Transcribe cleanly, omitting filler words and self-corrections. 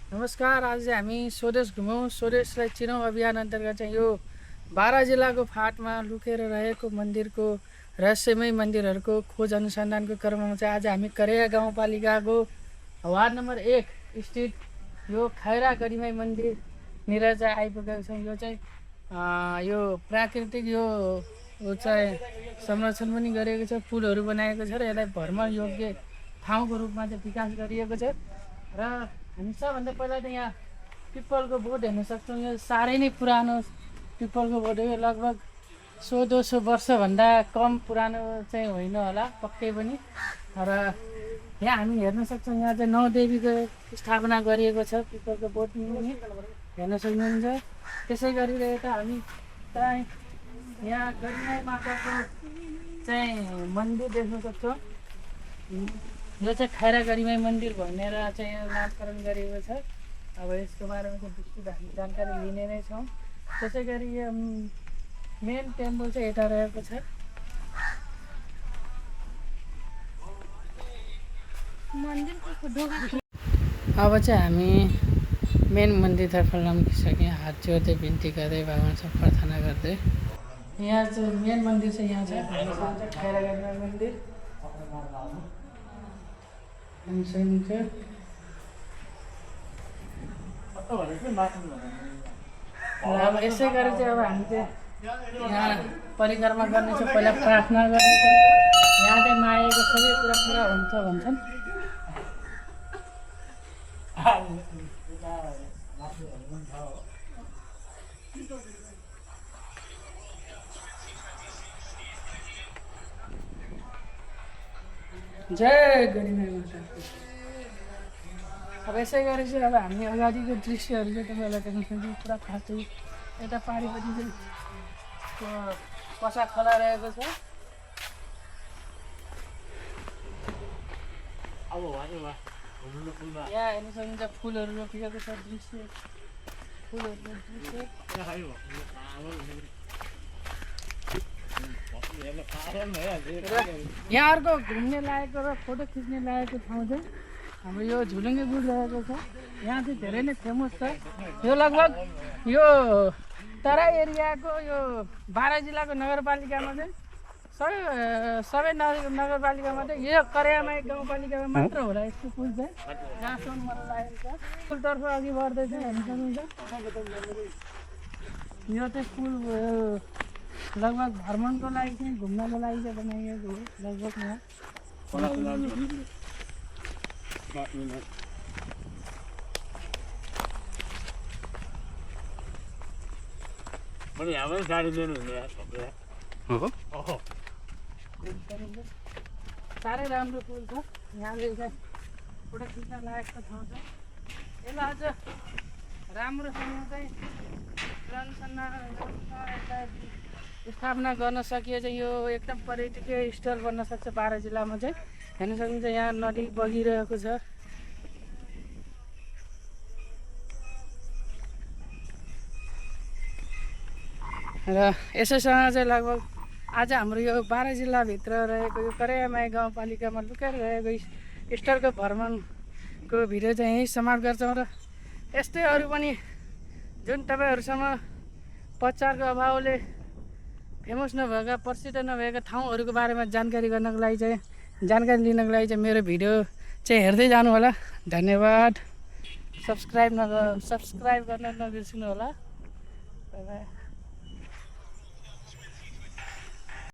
नमस्कार। आज चाहिँ हामी स्वदेश घुमौँ स्वदेशलाई चिनौँ अभियान अन्तर्गत चाहिँ यो बारा जिल्लाको फाँटमा लुकेर रहेको मन्दिरको रहस्यमय मन्दिरहरूको खोज अनुसन्धानको क्रममा चाहिँ आज हामी करेया गाउँपालिकाको वार्ड नम्बर 1 स्थित यो खैरा गरिमाई मन्दिरनिर चाहिँ आइपुगेको छौँ। यो चाहिँ यो प्राकृतिक यो चाहिँ संरक्षण पनि गरिएको छ, पुलहरू बनाएको छ र यसलाई भ्रमण योग्य ठाउँको रूपमा चाहिँ विकास गरिएको छ। र हामी सबभन्दा पहिला त यहाँ पिपलको बोट हेर्न सक्छौँ। यो साह्रै नै पुरानो पिपलको बोट हो। यो लगभग 100-200 वर्षभन्दा कम पुरानो चाहिँ होइन होला पक्कै पनि। र यहाँ हामी हेर्न सक्छौँ, यहाँ चाहिँ 9 देवीको स्थापना गरिएको छ पिपलको बोट पनि हेर्न सक्नुहुन्छ। त्यसै गरेर यता हामी चाहिँ यहाँ गरिमाई माताको चाहिँ मन्दिर देख्न सक्छौँ। यो चाहिँ खैरा गरिमाई मन्दिर भनेर चाहिँ यहाँ नामकरण गरिएको छ। अब यसको बारेमा चाहिँ विस्तृत हामी जानकारी लिने नै छौँ। त्यसै गरी यो मेन टेम्पल चाहिँ यता रहेको छ। अब चाहिँ हामी मेन मन्दिरतर्फ लम्किसक्यौँ। हात जोड्दै बिन्ती गर्दै भगवान्सँग प्रार्थना गर्दै यहाँ चाहिँ मेन मन्दिर चाहिँ यहाँ छ खैरा गरिमाई मन्दिर। अब यसै गरी चाहिँ अब हामी चाहिँ यहाँ परिक्रमा गर्नेछौँ। पहिला प्रार्थना गर्नेछौँ। यहाँ चाहिँ मागेको सबै कुरा पुरा हुन्छ भन्छन्। जय गरिमाई माता। अब यसै गरी चाहिँ अब हामी अगाडिको दृश्यहरू चाहिँ तपाईँहरूलाई देख्न सक्छौँ। पुरा खासै यता पारिपट्टि चाहिँ पसा खोला रहेको छ। यहाँ हेर्न सक्नुहुन्छ फुलहरू रोपिएको छ। दृश्य फुलहरूको दृश्य यहाँ अर्को घुम्ने लायकको र फोटो खिच्ने लायकको ठाउँ चाहिँ हाम्रो यो झुलुङ्गे गुड रहेको छ। यहाँ चाहिँ धेरै नै फेमस छ। यो लगभग यो तराई एरियाको यो बारा जिल्लाको नगरपालिकामा चाहिँ सबै नगरपालिकामा चाहिँ यो करेयामाई गाउँपालिकामा मात्र होला यस्तो पुल चाहिँ जहाँसम्म मलाई लागेको छ। पुलतर्फ अघि बढ्दैछ हेर्न सक्नुहुन्छ। यो चाहिँ पुल लगभग भ्रमणको लागि चाहिँ घुम्नको लागि चाहिँ बनाइएको हो। लगभग यहाँ साह्रै राम्रो पुल छ। यहाँले चाहिँ फोटो खिच्न लायकको ठाउँ छ। यसलाई अझ राम्रोसँग चाहिँ स्थापना गर्न सकिए चाहिँ यो एकदम पर्यटकीय स्थल बन्न सक्छ। बारा जिल्लामा चाहिँ हेर्न सक्नुहुन्छ यहाँ नदी बगिरहेको छ। र यसैसँग चाहिँ लगभग आज हाम्रो यो बारा जिल्लाभित्र रहेको यो करेयामाई गाउँपालिकामा लुकेर रहेको स्थलको भ्रमणको भिडियो चाहिँ यहीँ समाप्त गर्छौँ। र यस्तै अरू पनि जुन तपाईँहरूसँग प्रचारको अभावले फेमस नभएका प्रसिद्ध नभएका ठाउँहरूको बारेमा जानकारी लिनको लागि चाहिँ मेरो भिडियो चाहिँ हेर्दै जानु होला। धन्यवाद। सब्सक्राइब गर्न नबिर्सिनु होला। By by.